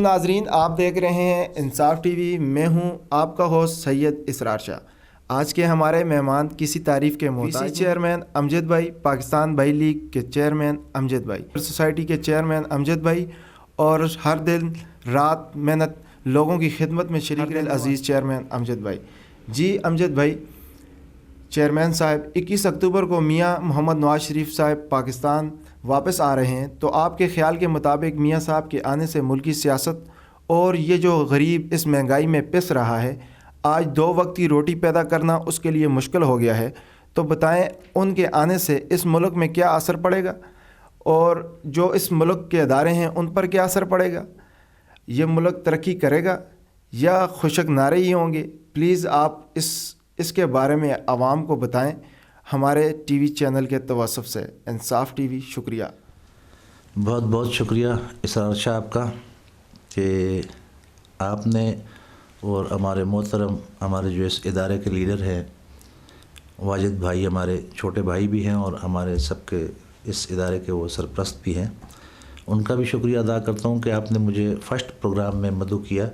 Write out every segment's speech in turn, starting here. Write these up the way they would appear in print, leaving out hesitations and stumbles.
ناظرین، آپ دیکھ رہے ہیں انصاف ٹی وی۔ میں ہوں آپ کا ہوسٹ سید اسرار شاہ۔ آج کے ہمارے مہمان کسی تعریف کے محتاج چیئرمین امجد بھائی، پاکستان بھائی لیگ کے چیئرمین امجد بھائی، سوسائٹی کے چیئرمین امجد بھائی، اور ہر دن رات محنت لوگوں کی خدمت میں شریک رہے عزیز چیئرمین امجد بھائی۔ جی امجد بھائی، چیئرمین صاحب 21 اکتوبر کو میاں محمد نواز شریف صاحب پاکستان واپس آ رہے ہیں، تو آپ کے خیال کے مطابق میاں صاحب کے آنے سے ملکی سیاست اور یہ جو غریب اس مہنگائی میں پس رہا ہے، آج 2 وقت کی روٹی پیدا کرنا اس کے لیے مشکل ہو گیا ہے، تو بتائیں ان کے آنے سے اس ملک میں کیا اثر پڑے گا، اور جو اس ملک کے ادارے ہیں ان پر کیا اثر پڑے گا؟ یہ ملک ترقی کرے گا یا خشک نعرے ہی ہوں گے؟ پلیز آپ اس کے بارے میں عوام کو بتائیں ہمارے ٹی وی چینل کے توسط سے۔ انصاف ٹی وی، شکریہ۔ بہت بہت شکریہ اسرار شاہ آپ کا کہ آپ نے اور ہمارے محترم ہمارے جو اس ادارے کے لیڈر ہیں واجد بھائی، ہمارے چھوٹے بھائی بھی ہیں اور ہمارے سب کے اس ادارے کے وہ سرپرست بھی ہیں، ان کا بھی شکریہ ادا کرتا ہوں کہ آپ نے مجھے فرسٹ پروگرام میں مدعو کیا،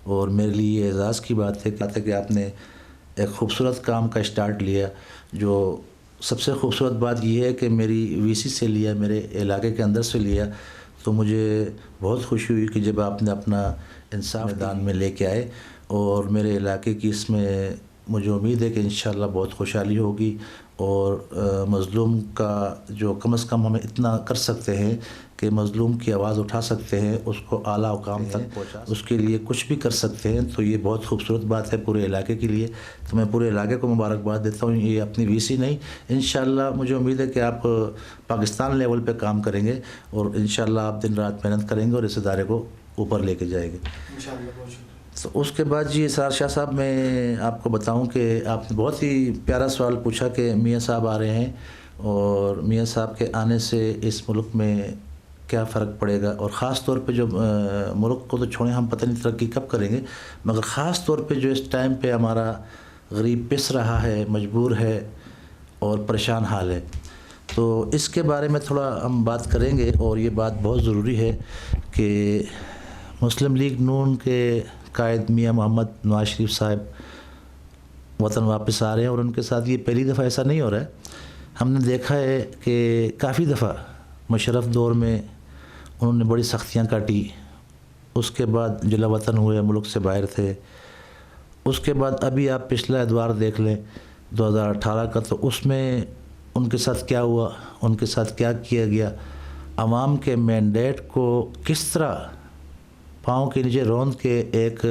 اور میرے لیے یہ اعزاز کی بات ہے کہ آپ نے ایک خوبصورت کام کا اسٹارٹ لیا۔ جو سب سے خوبصورت بات یہ ہے کہ میری وی سی سے لیا، میرے علاقے کے اندر سے لیا، تو مجھے بہت خوشی ہوئی کہ جب آپ نے اپنا انصاف میدان میں لے کے آئے، اور میرے علاقے کی اس میں مجھے امید ہے کہ انشاءاللہ بہت خوشحالی ہوگی، اور مظلوم کا جو کم از کم ہمیں اتنا کر سکتے ہیں کہ مظلوم کی آواز اٹھا سکتے ہیں، اس کو اعلیٰ مقام تک پہنچا، اس کے لیے کچھ بھی کر سکتے ہیں، تو یہ بہت خوبصورت بات ہے پورے علاقے کے لیے۔ تو میں پورے علاقے کو مبارکباد دیتا ہوں، یہ اپنی وی سی نہیں، انشاءاللہ مجھے امید ہے کہ آپ پاکستان لیول پہ کام کریں گے، اور انشاءاللہ آپ دن رات محنت کریں گے اور اس ادارے کو اوپر لے کے جائیں گے انشاءاللہ۔ تو اس کے بعد جی اسرار شاہ صاحب، میں آپ کو بتاؤں کہ آپ نے بہت ہی پیارا سوال پوچھا کہ میاں صاحب آ رہے ہیں، اور میاں صاحب کے آنے سے اس ملک میں کیا فرق پڑے گا، اور خاص طور پہ جو ملک کو تو چھوڑیں، ہم پتہ نہیں ترقی کب کریں گے، مگر خاص طور پہ جو اس ٹائم پہ ہمارا غریب پس رہا ہے، مجبور ہے اور پریشان حال ہے، تو اس کے بارے میں تھوڑا ہم بات کریں گے۔ اور یہ بات بہت ضروری ہے کہ مسلم لیگ نون کے قائد میاں محمد نواز شریف صاحب وطن واپس آ رہے ہیں، اور ان کے ساتھ یہ پہلی دفعہ ایسا نہیں ہو رہا ہے۔ ہم نے دیکھا ہے کہ کافی دفعہ مشرف دور میں انہوں نے بڑی سختیاں کاٹی، اس کے بعد جلا وطن ہوئے، ملک سے باہر تھے، اس کے بعد ابھی آپ پچھلا ادوار دیکھ لیں 2018 کا، تو اس میں ان کے ساتھ کیا ہوا، ان کے ساتھ کیا کیا گیا، عوام کے مینڈیٹ کو کس طرح پاؤں کے نیچے روند کے ایک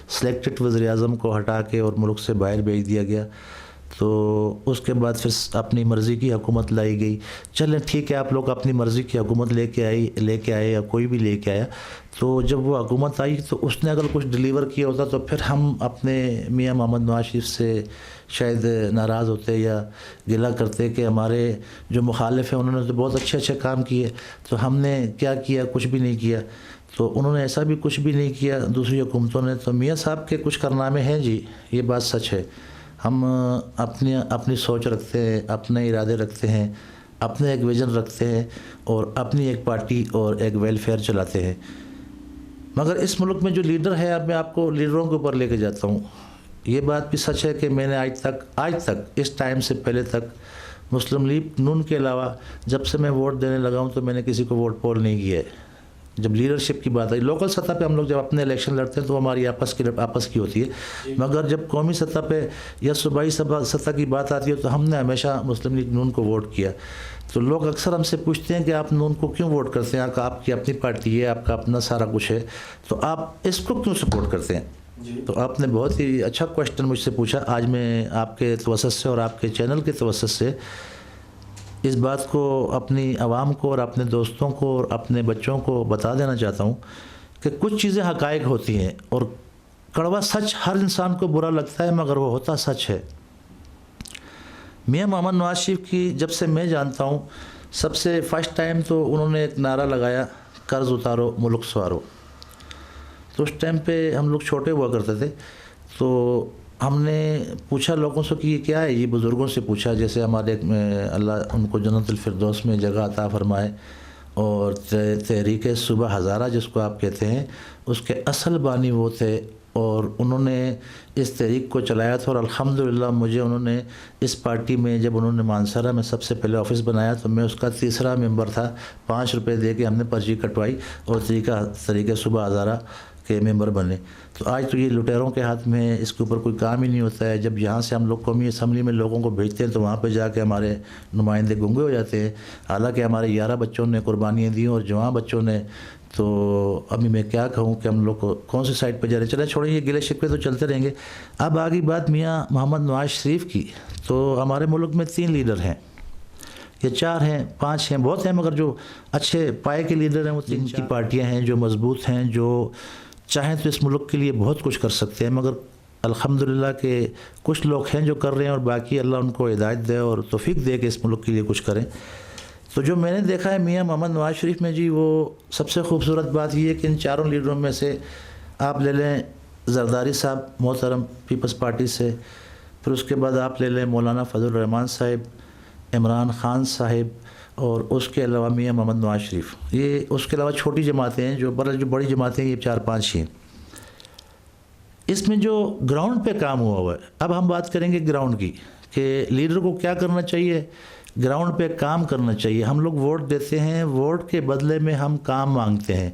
سلیکٹڈ وزیر اعظم کو ہٹا کے اور ملک سے باہر بھیج دیا گیا، تو اس کے بعد پھر اپنی مرضی کی حکومت لائی گئی۔ چلیں ٹھیک ہے، آپ لوگ اپنی مرضی کی حکومت لے کے آئے یا کوئی بھی لے کے آیا، تو جب وہ حکومت آئی تو اس نے اگر کچھ ڈیلیور کیا ہوتا تو پھر ہم اپنے میاں محمد نواز شریف سے شاید ناراض ہوتے یا گلہ کرتے کہ ہمارے جو مخالف ہیں انہوں نے تو بہت اچھے اچھے کام کیے، تو ہم نے کیا کیا؟ کچھ بھی نہیں کیا۔ تو انہوں نے ایسا بھی کچھ بھی نہیں کیا دوسری حکومتوں نے، تو میاں صاحب کے کچھ کارنامے ہیں جی، یہ بات سچ ہے۔ ہم اپنی سوچ رکھتے ہیں، اپنے ارادے رکھتے ہیں، اپنے ایک ویژن رکھتے ہیں، اور اپنی ایک پارٹی اور ایک ویلفیئر چلاتے ہیں، مگر اس ملک میں جو لیڈر ہے، اب میں آپ کو لیڈروں کے اوپر لے کے جاتا ہوں۔ یہ بات بھی سچ ہے کہ میں نے آج تک اس ٹائم سے پہلے تک مسلم لیگ نون کے علاوہ جب سے میں ووٹ دینے لگا ہوں تو میں نے کسی کو ووٹ پول نہیں کیا ہے۔ جب لیڈرشپ کی بات آئی، لوکل سطح پہ ہم لوگ جب اپنے الیکشن لڑتے ہیں تو ہماری آپس کی ہوتی ہے، مگر جب قومی سطح پہ یا صوبائی سطح کی بات آتی ہے تو ہم نے ہمیشہ مسلم لیگ نون کو ووٹ کیا۔ تو لوگ اکثر ہم سے پوچھتے ہیں کہ آپ نون کو کیوں ووٹ کرتے ہیں، آپ کی اپنی پارٹی ہے، آپ کا اپنا سارا کچھ ہے، تو آپ اس کو کیوں سپورٹ کرتے ہیں؟ تو آپ نے بہت ہی اچھا کوشچن مجھ سے پوچھا۔ آج میں آپ کے توسط سے اور آپ کے چینل کے توسط سے اس بات کو اپنی عوام کو اور اپنے دوستوں کو اور اپنے بچوں کو بتا دینا چاہتا ہوں کہ کچھ چیزیں حقائق ہوتی ہیں، اور کڑوا سچ ہر انسان کو برا لگتا ہے مگر وہ ہوتا سچ ہے۔ میاں محمد نواز شریف کی جب سے میں جانتا ہوں، سب سے فرسٹ ٹائم تو انہوں نے ایک نعرہ لگایا، قرض اتارو ملک سنوارو۔ تو اس ٹائم پہ ہم لوگ چھوٹے ہوا کرتے تھے، تو ہم نے پوچھا لوگوں سے کہ یہ کیا ہے، یہ بزرگوں سے پوچھا، جیسے ہمارے اللہ ان کو جنت الفردوس میں جگہ عطا فرمائے، اور تحریک صبح ہزارہ جس کو آپ کہتے ہیں اس کے اصل بانی وہ تھے، اور انہوں نے اس تحریک کو چلایا تھا، اور الحمدللہ مجھے انہوں نے اس پارٹی میں جب انہوں نے مانسہرہ میں سب سے پہلے آفس بنایا تو میں اس کا تیسرا ممبر تھا۔ 5 روپے دے کے ہم نے پرچی کٹوائی اور تحریک صبح ہزارہ کے ممبر بنے۔ تو آج تو یہ لٹیروں کے ہاتھ میں ہے، اس کے اوپر کوئی کام ہی نہیں ہوتا ہے۔ جب یہاں سے ہم لوگ قومی اسمبلی میں لوگوں کو بھیجتے ہیں تو وہاں پہ جا کے ہمارے نمائندے گنگے ہو جاتے ہیں، حالانکہ ہمارے 11 بچوں نے قربانیاں دیں اور جوان بچوں نے۔ تو ابھی میں کیا کہوں کہ ہم لوگ کو کون سی سائٹ پہ جا رہے ہیں، چلیں چھوڑیں، یہ گلے شکوے تو چلتے رہیں گے۔ اب آگے بات میاں محمد نواز شریف کی، تو ہمارے ملک میں 3 لیڈر ہیں، یہ 4 ہیں 5 ہیں، بہت ہیں، مگر جو اچھے پائے کے لیڈر ہیں وہ 3 کی پارٹیاں ہیں جو مضبوط ہیں، جو چاہیں تو اس ملک کے لیے بہت کچھ کر سکتے ہیں، مگر الحمدللہ کہ کچھ لوگ ہیں جو کر رہے ہیں اور باقی اللہ ان کو ہدایت دے اور توفیق دے کہ اس ملک کے لیے کچھ کریں۔ تو جو میں نے دیکھا ہے میاں محمد نواز شریف میں جی، وہ سب سے خوبصورت بات یہ ہے کہ ان 4 لیڈروں میں سے آپ لے لیں زرداری صاحب محترم پیپلز پارٹی سے، پھر اس کے بعد آپ لے لیں مولانا فضل الرحمان صاحب، عمران خان صاحب، اور اس کے علاوہ میاں محمد نواز شریف۔ یہ اس کے علاوہ چھوٹی جماعتیں ہیں، جو بڑی جماعتیں ہیں یہ 4-5 ہیں۔ اس میں جو گراؤنڈ پہ کام ہوا ہے، اب ہم بات کریں گے گراؤنڈ کی کہ لیڈر کو کیا کرنا چاہیے۔ گراؤنڈ پہ کام کرنا چاہیے۔ ہم لوگ ووٹ دیتے ہیں، ووٹ کے بدلے میں ہم کام مانگتے ہیں،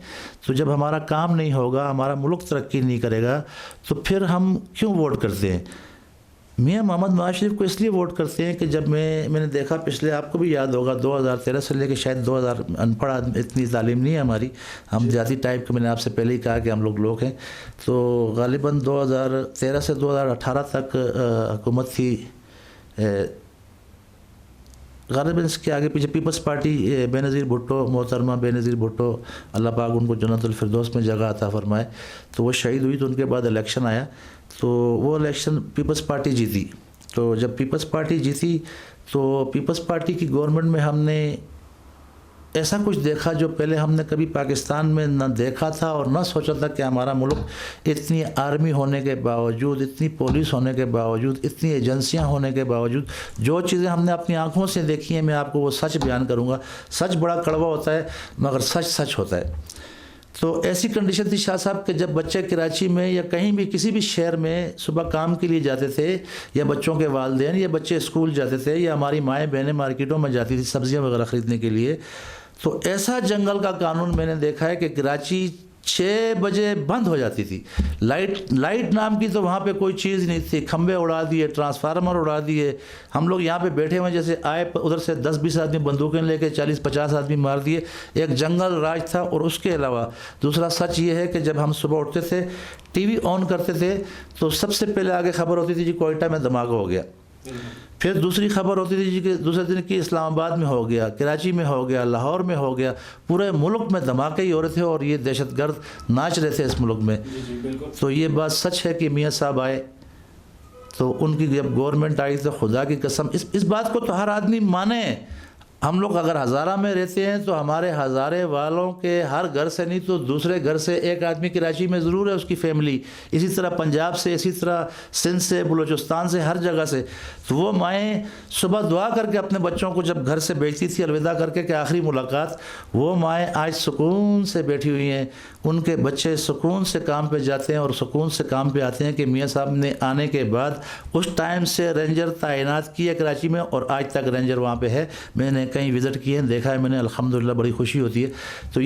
تو جب ہمارا کام نہیں ہوگا، ہمارا ملک ترقی نہیں کرے گا، تو پھر ہم کیوں ووٹ کرتے ہیں؟ میاں محمد نواز شریف کو اس لیے ووٹ کرتے ہیں کہ جب میں نے دیکھا پچھلے، آپ کو بھی یاد ہوگا 2013 سے لے کے شاید 2000، ان پڑھ اتنی تعلیم نہیں ہے ہماری، ہم ذاتی ٹائپ کے، میں نے آپ سے پہلے ہی کہا کہ ہم لوگ ہیں، تو غالباً 2013 سے 2018 تک حکومت تھی، غالباً اس کے آگے پیچھے پیپلز پارٹی بے نظیر بھٹو، محترمہ بے نظیر بھٹو، اللہ پاک ان کو جنت الفردوس میں جگہ عطا فرمائے، تو وہ شہید ہوئی، تو ان کے بعد الیکشن آیا، تو وہ الیکشن پیپلز پارٹی جیتی۔ تو جب پیپلز پارٹی جیتی تو پیپلز پارٹی کی گورنمنٹ میں ہم نے ایسا کچھ دیکھا جو پہلے ہم نے کبھی پاکستان میں نہ دیکھا تھا اور نہ سوچا تھا کہ ہمارا ملک اتنی آرمی ہونے کے باوجود، اتنی پولیس ہونے کے باوجود، اتنی ایجنسیاں ہونے کے باوجود، جو چیزیں ہم نے اپنی آنکھوں سے دیکھی ہیں، میں آپ کو وہ سچ بیان کروں گا۔ سچ بڑا کڑوا ہوتا ہے مگر سچ ہوتا ہے۔ تو ایسی کنڈیشن تھی شاہ صاحب کہ جب بچے کراچی میں یا کہیں بھی کسی بھی شہر میں صبح کام کے لیے جاتے تھے، یا بچوں کے والدین یا بچے اسکول جاتے تھے، یا ہماری مائیں بہنیں مارکیٹوں میں جاتی تھی سبزیاں وغیرہ خریدنے کے لیے، تو ایسا جنگل کا قانون میں نے دیکھا ہے کہ کراچی 6 بجے بند ہو جاتی تھی۔ لائٹ نام کی تو وہاں پہ کوئی چیز نہیں تھی، کھمبے اڑا دیے، ٹرانسفارمر اڑا دیے، ہم لوگ یہاں پہ بیٹھے ہوئے جیسے آئے، ادھر سے 10-20 آدمی بندوقیں لے کے 40-50 آدمی مار دیے، ایک جنگل راج تھا۔ اور اس کے علاوہ دوسرا سچ یہ ہے کہ جب ہم صبح اٹھتے تھے، ٹی وی آن کرتے تھے تو سب سے پہلے آگے خبر ہوتی تھی جی کوئٹہ میں دھماکہ ہو گیا، پھر دوسری خبر ہوتی تھی جی کہ دوسرے دن کی اسلام آباد میں ہو گیا، کراچی میں ہو گیا، لاہور میں ہو گیا، پورے ملک میں دھماکے ہی ہو رہے تھے اور یہ دہشت گرد ناچ رہے تھے اس ملک میں۔ تو یہ بات سچ ہے کہ میاں صاحب آئے تو ان کی جب گورنمنٹ آئی تو خدا کی قسم اس بات کو تو ہر آدمی مانے، ہم لوگ اگر ہزارہ میں رہتے ہیں تو ہمارے ہزارے والوں کے ہر گھر سے نہیں تو دوسرے گھر سے ایک آدمی کراچی میں ضرور ہے، اس کی فیملی، اسی طرح پنجاب سے، اسی طرح سندھ سے، بلوچستان سے، ہر جگہ سے۔ تو وہ مائیں صبح دعا کر کے اپنے بچوں کو جب گھر سے بھیجتی تھی الوداع کر کے کہ آخری ملاقات، وہ مائیں آج سکون سے بیٹھی ہوئی ہیں، ان کے بچے سکون سے کام پہ جاتے ہیں اور سکون سے کام پہ آتے ہیں کہ میاں صاحب نے آنے کے بعد اس ٹائم سے رینجر تعینات کیا کراچی میں، اور آج تک رینجر وہاں پہ ہے۔ میں نے کہیں وزٹ کیے ہیں، دیکھا ہے میں نے، الحمدللہ بڑی خوشی ہوتی ہے۔ تو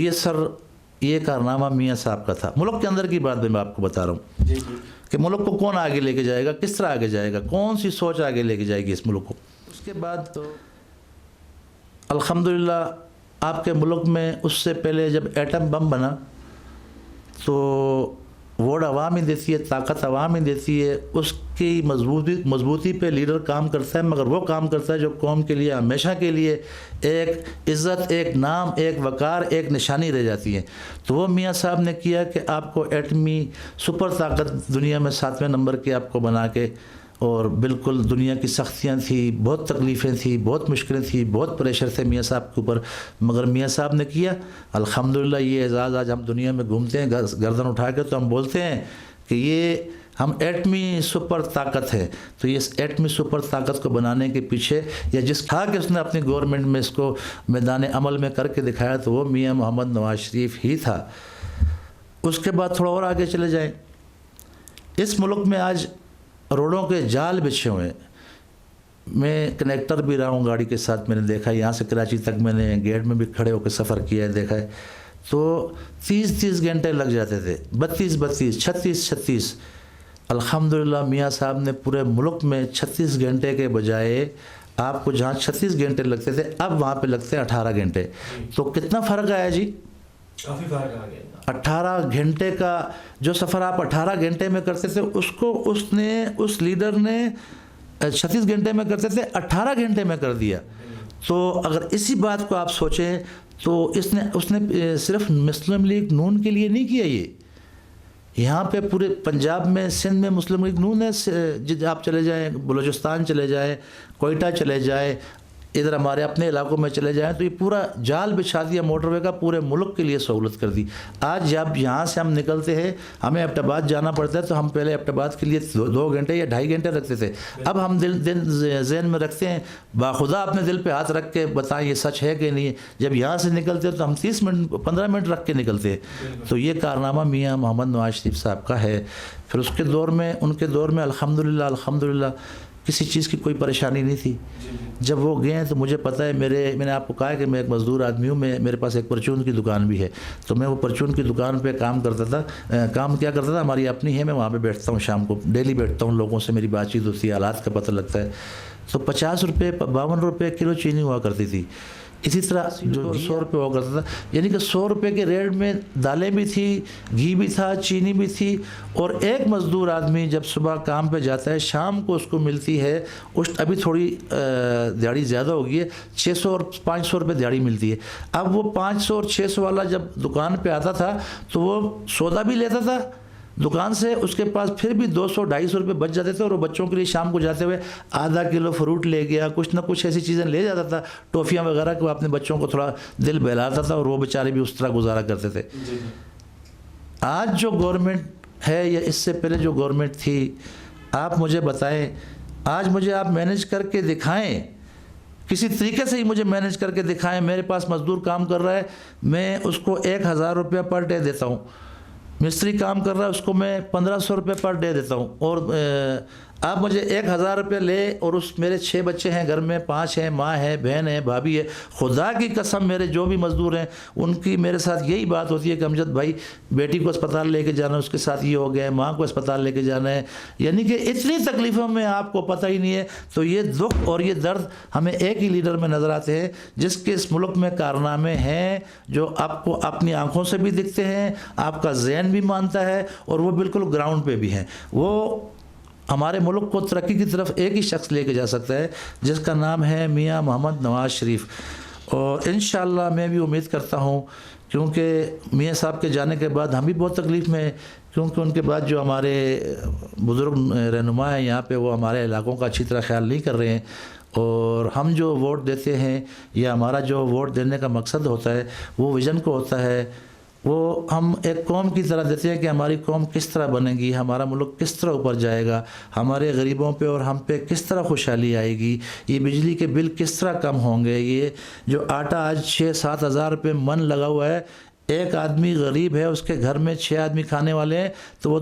یہ کارنامہ میاں صاحب کا تھا۔ ملک کے اندر کی بات میں آپ کو بتا رہا ہوں کہ ملک کو کون آگے لے کے جائے گا، کس طرح آگے جائے گا، کون سی سوچ آگے لے کے جائے گی اس ملک کو۔ اس کے بعد تو الحمدللہ آپ کے ملک میں اس سے پہلے جب ایٹم بم بنا تو ووٹ عوام ہی دیتی ہے، طاقت عوام ہی دیتی ہے، اس کی مضبوطی پہ لیڈر کام کرتا ہے، مگر وہ کام کرتا ہے جو قوم کے لیے ہمیشہ کے لیے ایک عزت، ایک نام، ایک وقار، ایک نشانی رہ جاتی ہے۔ تو وہ میاں صاحب نے کیا کہ آپ کو ایٹمی سپر طاقت دنیا میں 7ویں نمبر کے آپ کو بنا کے، اور بالکل دنیا کی سختیاں تھیں، بہت تکلیفیں تھیں، بہت مشکلیں تھیں، بہت پریشر تھے میاں صاحب کے اوپر، مگر میاں صاحب نے کیا۔ الحمدللہ یہ اعزاز آج ہم دنیا میں گھومتے ہیں گردن اٹھا کے تو ہم بولتے ہیں کہ یہ ہم ایٹمی سپر طاقت ہے، تو یہ اس ایٹمی سپر طاقت کو بنانے کے پیچھے یا جس تھا کہ اس نے اپنی گورنمنٹ میں اس کو میدان عمل میں کر کے دکھایا تو وہ میاں محمد نواز شریف ہی تھا۔ اس کے بعد تھوڑا اور آگے چلے جائیں، اس ملک میں آج روڈوں کے جال بچھے ہوئے ہیں۔ میں کنیکٹر بھی رہا ہوں گاڑی کے ساتھ، میں نے دیکھا یہاں سے کراچی تک میں نے گیٹ میں بھی کھڑے ہو کے سفر کیا ہے، دیکھا ہے تو 30 گھنٹے لگ جاتے تھے، 32 36 الحمدللہ میاں صاحب نے پورے ملک میں 36 گھنٹے کے بجائے آپ کو جہاں 36 گھنٹے لگتے تھے اب وہاں پہ لگتے ہیں 18 گھنٹے۔ تو کتنا فرق آیا جی؟ کافی فرق آ گیا۔ 18 گھنٹے کا جو سفر آپ 18 گھنٹے میں کرتے تھے اس کو اس لیڈر نے 36 گھنٹے میں کرتے تھے 18 گھنٹے میں کر دیا۔ تو اگر اسی بات کو آپ سوچیں تو اس نے صرف مسلم لیگ نون کے لیے نہیں کیا، یہ یہاں پہ پورے پنجاب میں سندھ میں مسلم لیگ نون ہے، آپ چلے جائیں بلوچستان چلے جائیں کوئٹہ چلے جائیں ادھر ہمارے اپنے علاقوں میں چلے جائیں تو یہ پورا جال بچھا دیا موٹر وے کا، پورے ملک کے لیے سہولت کر دی۔ آج جب یہاں سے ہم نکلتے ہیں ہمیں ایبٹ آباد جانا پڑتا ہے تو ہم پہلے ایبٹ آباد کے لیے 2 گھنٹے یا 2.5 گھنٹے رکھتے تھے، اب ہم دل ذہن میں رکھتے ہیں، باخدا اپنے دل پہ ہاتھ رکھ کے بتائیں یہ سچ ہے کہ نہیں ہے۔ جب یہاں سے نکلتے ہیں تو ہم 30 منٹ 15 منٹ رکھ کے نکلتے ہیں۔ تو یہ کارنامہ میاں محمد نواز شریف صاحب کا ہے۔ پھر اس کے دور میں ان کے دور میں الحمدللہ کسی چیز کی کوئی پریشانی نہیں تھی۔ جب وہ گئے تو مجھے پتہ ہے، میں نے آپ کو کہا کہ میں ایک مزدور آدمی ہوں، میرے پاس ایک پرچون کی دکان بھی ہے، تو میں وہ پرچون کی دکان پہ کام کیا کرتا تھا، ہماری اپنی ہے، میں وہاں پہ بیٹھتا ہوں، شام کو ڈیلی بیٹھتا ہوں، لوگوں سے میری بات چیت ہوتی ہے، حالات کا پتہ لگتا ہے۔ تو 50 روپے 52 روپے کلو چینی ہوا کرتی تھی، اسی طرح جو 100 روپے ہوا کرتا تھا، یعنی کہ 100 روپے کے ریٹ میں دالیں بھی تھی، گھی بھی تھا، چینی بھی تھی۔ اور ایک مزدور آدمی جب صبح کام پہ جاتا ہے شام کو اس کو ملتی ہے، ابھی تھوڑی دیہڑی زیادہ ہوگی ہے، 600 اور 500 روپے دیہڑی ملتی ہے۔ اب وہ 500 اور 600 والا جب دکان پہ آتا تھا تو وہ سودا بھی لیتا تھا دکان سے، اس کے پاس پھر بھی 200-250 روپے بچ جاتے تھے، اور وہ بچوں کے لیے شام کو جاتے ہوئے آدھا کلو فروٹ لے گیا، کچھ نہ کچھ ایسی چیزیں لے جاتا تھا، ٹافیاں وغیرہ، کہ وہ اپنے بچوں کو تھوڑا دل بہلاتا تھا، اور وہ بیچارے بھی اس طرح گزارا کرتے تھے۔ آج جو گورنمنٹ ہے یا اس سے پہلے جو گورنمنٹ تھی، آپ مجھے بتائیں، آج مجھے آپ مینیج کر کے دکھائیں، کسی طریقے سے ہی مجھے مینیج کر کے دکھائیں، میرے پاس مزدور کام کر رہا ہے، میں اس کو 1000 روپیہ پر ڈے دیتا ہوں، مستری کام کر رہا ہے اس کو میں 1500 روپے پر ڈے دیتا ہوں، اور آپ مجھے 1000 روپے لے، اور میرے 6 بچے ہیں گھر میں، 5 ہیں، ماں ہے، بہن ہے، بھابھی ہے، خدا کی قسم میرے جو بھی مزدور ہیں ان کی میرے ساتھ یہی بات ہوتی ہے کہ امجد بھائی بیٹی کو اسپتال لے کے جانا ہے، اس کے ساتھ یہ ہو گیا ہے، ماں کو اسپتال لے کے جانا ہے، یعنی کہ اتنی تکلیفوں میں آپ کو پتہ ہی نہیں ہے۔ تو یہ دکھ اور یہ درد ہمیں ایک ہی لیڈر میں نظر آتے ہیں جس کے اس ملک میں کارنامے ہیں جو آپ کو اپنی آنکھوں سے بھی دکھتے ہیں، آپ کا ذہن بھی مانتا ہے، اور وہ بالکل گراؤنڈ پہ بھی ہیں۔ وہ ہمارے ملک کو ترقی کی طرف ایک ہی شخص لے کے جا سکتا ہے جس کا نام ہے میاں محمد نواز شریف، اور انشاءاللہ میں بھی امید کرتا ہوں، کیونکہ میاں صاحب کے جانے کے بعد ہم بھی بہت تکلیف میں ہیں، کیونکہ ان کے بعد جو ہمارے بزرگ رہنما ہیں یہاں پہ وہ ہمارے علاقوں کا اچھی طرح خیال نہیں کر رہے ہیں، اور ہم جو ووٹ دیتے ہیں یا ہمارا جو ووٹ دینے کا مقصد ہوتا ہے وہ ویژن کو ہوتا ہے، وہ ہم ایک قوم کی طرح دیتے ہیں کہ ہماری قوم کس طرح بنے گی، ہمارا ملک کس طرح اوپر جائے گا، ہمارے غریبوں پہ اور ہم پہ کس طرح خوشحالی آئے گی، یہ بجلی کے بل کس طرح کم ہوں گے، یہ جو آٹا آج 6-7 ہزار روپے من لگا ہوا ہے، ایک آدمی غریب ہے اس کے گھر میں 6 آدمی کھانے والے ہیں تو وہ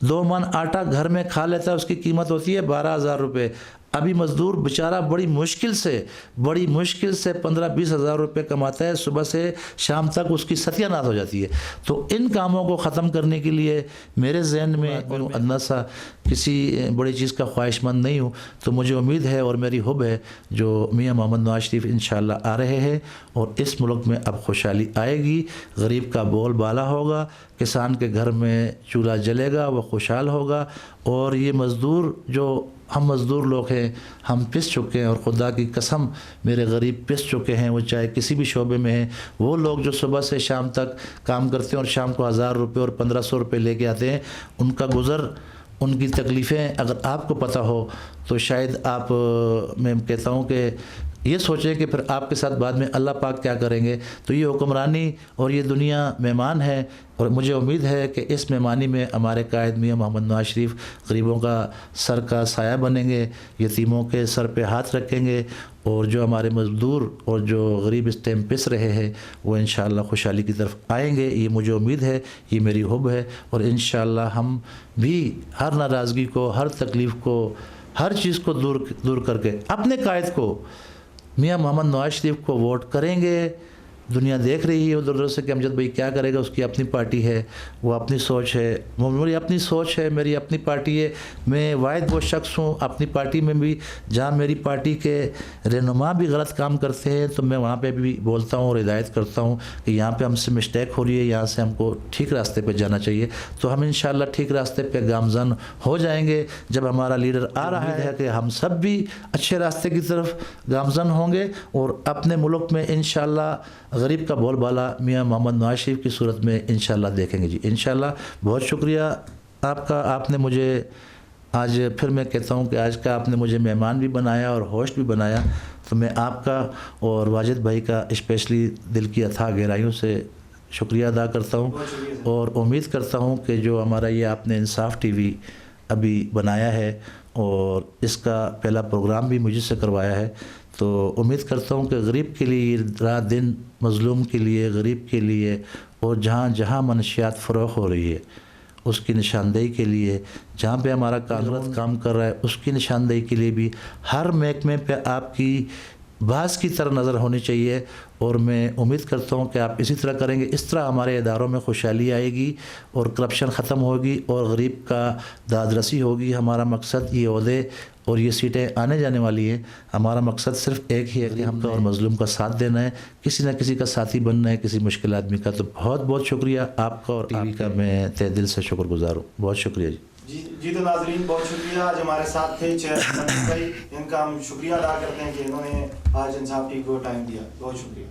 2 من آٹا گھر میں کھا لیتا ہے، اس کی قیمت ہوتی ہے 12,000 روپے۔ ابھی مزدور بیچارہ بڑی مشکل سے 15-20 ہزار روپے کماتا ہے، صبح سے شام تک اس کی ستیہ ناش ہو جاتی ہے۔ تو ان کاموں کو ختم کرنے کے لیے میرے ذہن میں ادنا سا کسی بڑی چیز کا خواہش مند نہیں ہوں، تو مجھے امید ہے اور میری حب ہے جو میاں محمد نواز شریف انشاءاللہ آ رہے ہیں، اور اس ملک میں اب خوشحالی آئے گی، غریب کا بول بالا ہوگا، کسان کے گھر میں چولہا جلے گا، وہ خوشحال ہوگا، اور یہ مزدور جو ہم مزدور لوگ ہیں ہم پس چکے ہیں، اور خدا کی قسم میرے غریب پس چکے ہیں، وہ چاہے کسی بھی شعبے میں ہیں، وہ لوگ جو صبح سے شام تک کام کرتے ہیں اور شام کو 1000 روپے اور 1500 روپے لے کے آتے ہیں، ان کا گزر، ان کی تکلیفیں اگر آپ کو پتہ ہو تو شاید آپ، میں کہتا ہوں کہ یہ سوچیں کہ پھر آپ کے ساتھ بعد میں اللہ پاک کیا کریں گے. تو یہ حکمرانی اور یہ دنیا مہمان ہے, اور مجھے امید ہے کہ اس مہمانی میں ہمارے قائد میاں محمد نواز شریف غریبوں کا سر کا سایہ بنیں گے, یتیموں کے سر پہ ہاتھ رکھیں گے, اور جو ہمارے مزدور اور جو غریب اس ٹائم پس رہے ہیں وہ انشاءاللہ خوشحالی کی طرف آئیں گے. یہ مجھے امید ہے, یہ میری حب ہے, اور انشاءاللہ ہم بھی ہر ناراضگی کو, ہر تکلیف کو, ہر چیز کو دور کر کے اپنے قائد کو میاں محمد نواز شریف کو ووٹ کریں گے. دنیا دیکھ رہی ہے ادھر ادھر سے کہ امجد بھائی کیا کرے گا, اس کی اپنی پارٹی ہے, وہ اپنی سوچ ہے, میری اپنی سوچ ہے, میری اپنی پارٹی ہے. میں واحد وہ شخص ہوں اپنی پارٹی میں بھی جہاں میری پارٹی کے رہنما بھی غلط کام کرتے ہیں تو میں وہاں پہ بھی بولتا ہوں اور ہدایت کرتا ہوں کہ یہاں پہ ہم سے مسٹیک ہو رہی ہے, یہاں سے ہم کو ٹھیک راستے پہ جانا چاہیے. تو ہم انشاءاللہ ٹھیک راستے پہ گامزن ہو جائیں گے جب ہمارا لیڈر آ رہا ہے کہ ہم سب بھی اچھے راستے کی طرف گامزن ہوں گے, اور اپنے ملک میں انشاءاللہ غریب کا بول بالا میاں محمد نواز شریف کی صورت میں انشاءاللہ دیکھیں گے. جی انشاءاللہ. بہت شکریہ آپ کا, آپ نے مجھے آج پھر میں کہتا ہوں کہ آج کا آپ نے مجھے مہمان بھی بنایا اور ہوسٹ بھی بنایا, تو میں آپ کا اور واجد بھائی کا اسپیشلی دل کی اتھاہ گہرائیوں سے شکریہ ادا کرتا ہوں, اور امید کرتا ہوں کہ جو ہمارا یہ آپ نے انصاف ٹی وی ابھی بنایا ہے اور اس کا پہلا پروگرام بھی مجھ سے کروایا ہے, تو امید کرتا ہوں کہ غریب کے لیے رات دن, مظلوم کے لیے, غریب کے لیے, اور جہاں جہاں منشیات فروغ ہو رہی ہے اس کی نشاندہی کے لیے, جہاں پہ ہمارا کاغذ کام کر رہا ہے اس کی نشاندہی کے لیے بھی ہر محکمے پہ آپ کی بعض کی طرح نظر ہونی چاہیے. اور میں امید کرتا ہوں کہ آپ اسی طرح کریں گے. اس طرح ہمارے اداروں میں خوشحالی آئے گی اور کرپشن ختم ہوگی اور غریب کا دادرسی ہوگی. ہمارا مقصد یہ عہدے اور یہ سیٹیں آنے جانے والی ہیں, ہمارا مقصد صرف ایک ہی ہے کہ ہم تو اور مظلوم کا ساتھ دینا ہے, کسی نہ کسی کا ساتھی بننا ہے, کسی مشکل آدمی کا. تو بہت بہت شکریہ آپ کا, اور ٹی وی کا میں تہ دل سے شکر گزار ہوں. بہت شکریہ جی تو ناظرین بہت شکریہ. آج ہمارے ساتھ تھے چیئرمین بھائی, ان کا ہم شکریہ ادا کرتے ہیں کہ انہوں نے آج انصاف ٹی وی کو ٹائم دیا. بہت شکریہ.